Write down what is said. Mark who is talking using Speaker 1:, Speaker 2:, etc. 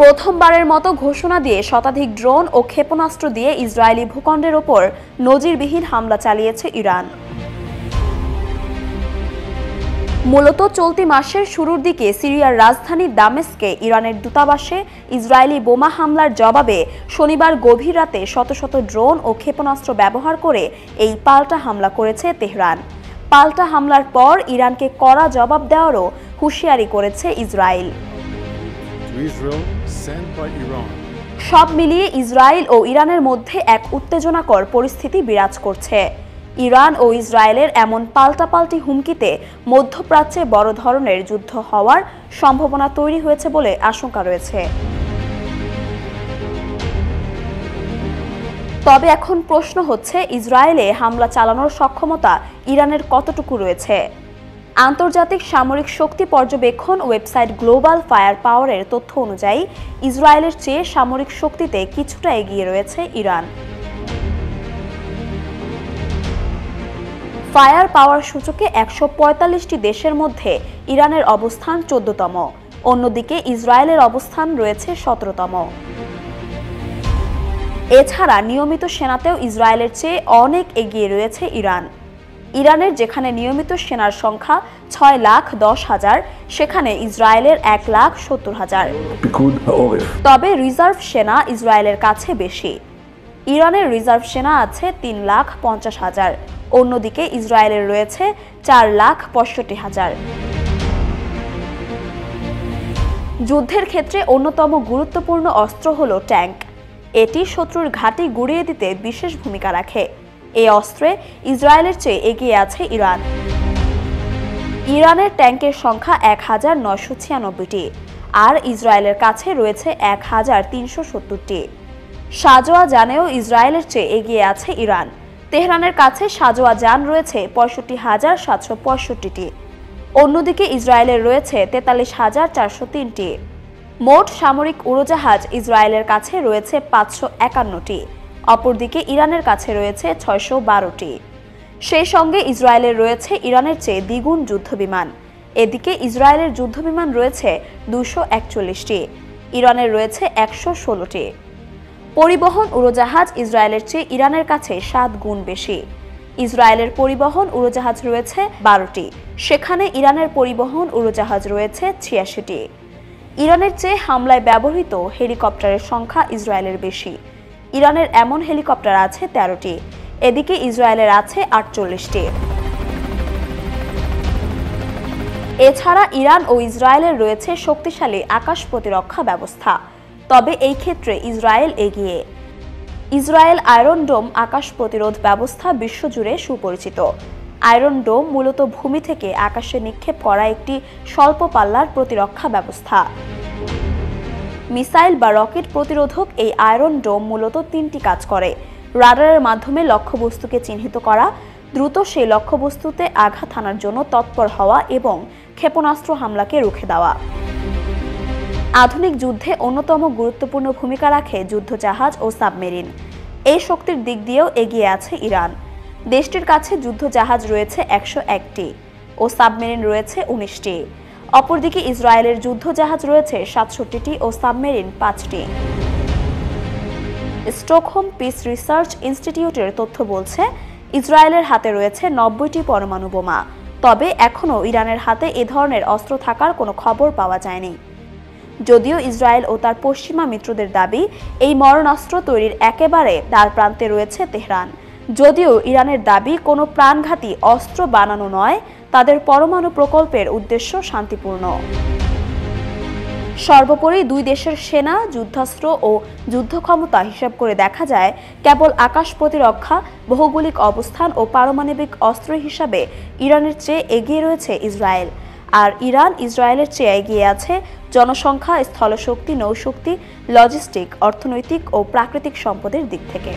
Speaker 1: প্রথমবারের মতো ঘোষণা দিয়ে শতাধিক ড্রোন ও ক্ষেপণাস্ত্র দিয়ে ইসরায়েলি ভূখণ্ডের ওপর নজিরবিহীন হামলা চালিয়েছে ইরান। মূলত চলতি মাসের শুরুর দিকে সিরিয়ার রাজধানী দামেস্কে ইরানের দূতাবাসে ইসরায়েলি বোমা হামলার জবাবে শনিবার গভীর রাতে শত শত ড্রোন ও ক্ষেপণাস্ত্র ব্যবহার করে এই পাল্টা হামলা করেছে তেহরান। পাল্টা হামলার পর ইরানকে কড়া জবাব দেওয়ারও হুঁশিয়ারি করেছে ইসরায়েল। সব মিলিয়ে ইসরায়েল ও ইরানের মধ্যে এক উত্তেজনাকর পরিস্থিতি বিরাজ করছে। ইরান ও ইসরায়েলের এমন পাল্টাপাল্টি হুমকিতে মধ্যপ্রাচ্যে বড় ধরনের যুদ্ধ হওয়ার সম্ভাবনা তৈরি হয়েছে বলে আশঙ্কা রয়েছে। তবে এখন প্রশ্ন হচ্ছে, ইসরায়েলে হামলা চালানোর সক্ষমতা ইরানের কতটুকু রয়েছে? আন্তর্জাতিক সামরিক শক্তি পর্যবেক্ষণ ওয়েবসাইট গ্লোবাল ফায়ার পাওয়ারের তথ্য অনুযায়ী ইসরায়েলের চেয়ে সামরিক শক্তিতে কিছুটা এগিয়ে রয়েছে ইরান। ফায়ার পাওয়ার সূচকে ১৪৫টি দেশের মধ্যে ইরানের অবস্থান ১৪তম, অন্যদিকে ইসরায়েলের অবস্থান রয়েছে ১৭তম। এছাড়া নিয়মিত সেনাতেও ইসরায়েলের চেয়ে অনেক এগিয়ে রয়েছে ইরান। ইরানের যেখানে নিয়মিত সেনার সংখ্যা ৬,১০,০০০, সেখানে ইসরায়েলের ১,৭০,০০০। তবে রিজার্ভ সেনা ইসরায়েলের কাছে বেশি। ইরানের রিজার্ভ সেনা আছে ৩,৫০,০০০, অন্যদিকে ইসরায়েলের রয়েছে ৪,৬৫,০০০। যুদ্ধের ক্ষেত্রে অন্যতম গুরুত্বপূর্ণ অস্ত্র হল ট্যাঙ্ক। এটি শত্রুর ঘাঁটি গুঁড়িয়ে দিতে বিশেষ ভূমিকা রাখে। এই অস্ত্রে ইসরায়েলের চেয়ে এগিয়ে আছে ইরান। ইরানের ট্যাঙ্কের সংখ্যা ১,৯৯৬টি, আর ইসরায়েলের কাছে রয়েছে ১,৩৭০টি। সাজোয়া যানেও ইসরায়েলের চেয়ে এগিয়ে আছে ইরান। তেহরানের কাছে সাজোয়া যান রয়েছে ৬৫,৭৬৫টি, অন্যদিকে ইসরায়েলের রয়েছে ৪৩,৪০৩টি। মোট সামরিক উড়োজাহাজ ইসরায়েলের কাছে রয়েছে ৫৫১টি, অপরদিকে ইরানের কাছে রয়েছে ৬১২টি। সেই সঙ্গে ইসরায়েলের রয়েছে ইরানের চেয়ে দ্বিগুণ যুদ্ধবিমান। এদিকে ইসরায়েলের যুদ্ধবিমান রয়েছে ২৪১টি, ইরানের রয়েছে ১১৬টি। পরিবহন উড়োজাহাজ ইসরায়েলের চেয়ে ইরানের কাছে ৭ গুণ বেশি। ইসরায়েলের পরিবহন উড়োজাহাজ রয়েছে ১২টি, সেখানে ইরানের পরিবহন উড়োজাহাজ রয়েছে ৮৬টি। ইরানের চেয়ে হামলায় ব্যবহৃত হেলিকপ্টারের সংখ্যা ইসরায়েলের বেশি। ইরানের এমন হেলিকপ্টার আছে ১৩টি, এদিকে ইসরায়েলের আছে ৪৮টি। এছাড়া ইরান ও ইসরায়েলের রয়েছে শক্তিশালী আকাশ প্রতিরক্ষা ব্যবস্থা। তবে এই ক্ষেত্রে ইসরায়েল এগিয়ে। ইসরায়েল আয়রন ডোম আকাশ প্রতিরোধ ব্যবস্থা বিশ্বজুড়ে সুপরিচিত। আয়রন ডোম মূলত ভূমি থেকে আকাশে নিক্ষেপ করা একটি স্বল্প পাল্লার প্রতিরক্ষা ব্যবস্থা। মিসাইল বা রকেট প্রতিরোধক এই আয়রন ডোম মূলত ৩টি কাজ করে: রাডারের মাধ্যমে লক্ষ্যবস্তুকে চিহ্নিত করা, দ্রুত সেই লক্ষ্যবস্তুতে আঘাত হানার জন্য তৎপর হওয়া এবং ক্ষেপণাস্ত্র হামলাকে রুখে দেওয়া। আধুনিক যুদ্ধে অন্যতম গুরুত্বপূর্ণ ভূমিকা রাখে যুদ্ধজাহাজ ও সাবমেরিন। এই শক্তির দিক দিয়েও এগিয়ে আছে ইরান। দেশটির কাছে যুদ্ধজাহাজ রয়েছে ১০১টি ও সাবমেরিন রয়েছে ১৯টি। অপরদিকে ইসরায়েলের যুদ্ধজাহাজ রয়েছে ৬৭টি ও সাবমেরিন ৫টি। স্টকহোম পিস রিসার্চ ইনস্টিটিউটের তথ্য বলছে, ইসরায়েলের হাতে রয়েছে ৯০টি পরমাণু বোমা। তবে এখনও ইরানের হাতে এ ধরনের অস্ত্র থাকার কোনো খবর পাওয়া যায়নি। যদিও ইসরায়েল ও তার পশ্চিমা মিত্রদের দাবি, এই মরণাস্ত্র তৈরির একেবারে দ্বারপ্রান্তে রয়েছে তেহরান। যদিও ইরানের দাবি কোনো প্রাণঘাতী অস্ত্র বানানো নয়, তাদের পরমাণু প্রকল্পের উদ্দেশ্য শান্তিপূর্ণ। সর্বোপরি দুই দেশের সেনা, যুদ্ধাস্ত্র ও যুদ্ধক্ষমতা হিসাব করে দেখা যায়, কেবল আকাশ প্রতিরক্ষা, ভৌগোলিক অবস্থান ও পারমাণবিক অস্ত্র হিসাবে ইরানের চেয়ে এগিয়ে রয়েছে ইসরায়েল। আর ইরান ইসরায়েলের চেয়ে এগিয়ে আছে জনসংখ্যা, স্থলশক্তি, নৌশক্তি, লজিস্টিক, অর্থনৈতিক ও প্রাকৃতিক সম্পদের দিক থেকে।